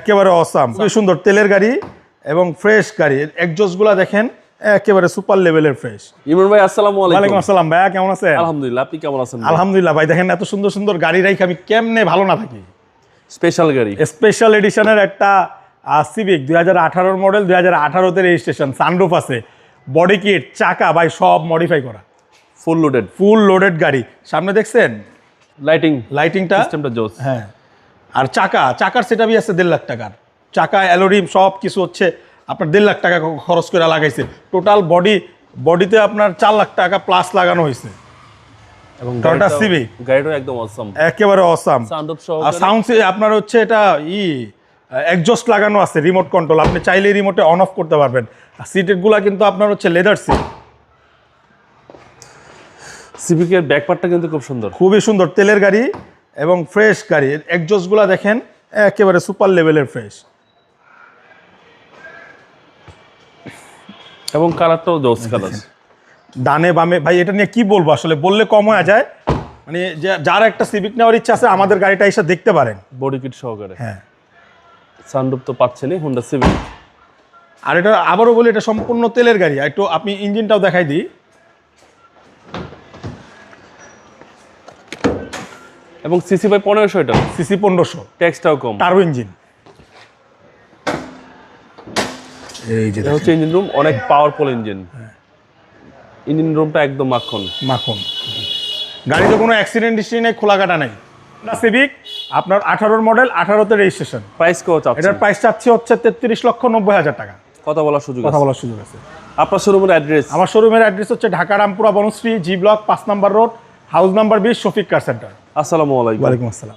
একেবারে অসাম, খুবই সুন্দর তেলের গাড়ি এবং ফ্রেশ গাড়ি। এক্সজস্টগুলো দেখেন একেবারে সুপার লেভেলের ফ্রেশ। ইমরান ভাই আসসালামু আলাইকুম। ওয়ালাইকুম আসসালাম ভাইয়া, কেমন আছেন? আলহামদুলিল্লাহ, আপনি কেমন আছেন? আলহামদুলিল্লাহ ভাই, দেখেন এত সুন্দর সুন্দর গাড়ি রাখি আমি কেমনে ভালো না থাকি। স্পেশাল গাড়ি, স্পেশাল এডিশনের একটা সিভিক 2018 মডেল, 2018 তে রেজিস্ট্রেশন, সানরুফ আছে, বডি কিট, চাকা ভাই সব মডিফাই করা, ফুল লোডেড গাড়ি। সামনে দেখছেন লাইটিংটা সিস্টেমটা জোস। হ্যাঁ, আর চাকার সেটআপই আছে 1.5 লাখ টাকার। চাকা অ্যালোরিম সব কিছু হচ্ছে আপনার 1.5 লাখ টাকা খরচ করে লাগাইছে। টোটাল বডিতে আপনার 4 লাখ টাকা প্লাস লাগানো হয়েছে। এবং টয়োটা সিভিক গাড়িটা একদম অসাম, একেবারে অসাম। সাউন্ড আর সাউন্ড আপনার হচ্ছে এটা এক্সজস্ট লাগানো আছে, রিমোট কন্ট্রোল, আপনি চাইলে রিমোটে অন অফ করতে পারবেন। আর সিটের গুলা কিন্তু আপনার হচ্ছে লেদার সিট। সিভিকের ব্যাকপার্টটা কিন্তু খুব সুন্দর, খুবই সুন্দর তেলের গাড়ি এবং ফ্রেশ গাড়ি। এক্সজস্ট গুলা দেখেন একেবারে সুপার লেভেলের ফ্রেশ। এবং কালারটাও জোস কালার। ডানে বামে ভাই এটা নিয়ে কি বলবো, আসলে বললে কম হয়ে যায়। মানে যার একটা সিভিক নেওয়ার ইচ্ছা আছে আমাদের গাড়িটা এসে দেখতে পারেন, বডি কিট সহকারে। হ্যাঁ, সানরুফ তো পাচ্ছেনই হোন্ডা সিভিক। আর এটা আবারও বলি এটা সম্পূর্ণ তেলের গাড়ি। একটু আপনি ইঞ্জিনটাও দেখাই দিই। এবং সিসি বাই 1500, এটা সিসি 1500, ট্যাক্সটাও কম, টার্বো ইঞ্জিন। এই যে এটা হচ্ছে ইঞ্জিন রুম, অনেক পাওয়ারফুল ইঞ্জিন। ইঞ্জিন রুমটা একদম মাখন। গাড়িতে কোনো অ্যাক্সিডেন্ট হিস্ট্রি নেই, খোলা কাটা নেই। সিভিক আপনার 18 মডেল, 18 তে রেজিস্ট্রেশন। প্রাইস কত চাচ্ছেন? এটার প্রাইস চাচ্ছি হচ্ছে 33,90,000 টাকা। কথা বলার সুযোগ আছে। আপনার শোরুমের অ্যাড্রেস? আমার শোরুমের অ্যাড্রেস হচ্ছে ঢাকা রামপুরা বনশ্রী, জি ব্লক 5 নম্বর road, house number 20, Shafiq car center. আসসালামু আলাইকুম। ওয়ালাইকুম আসসালাম।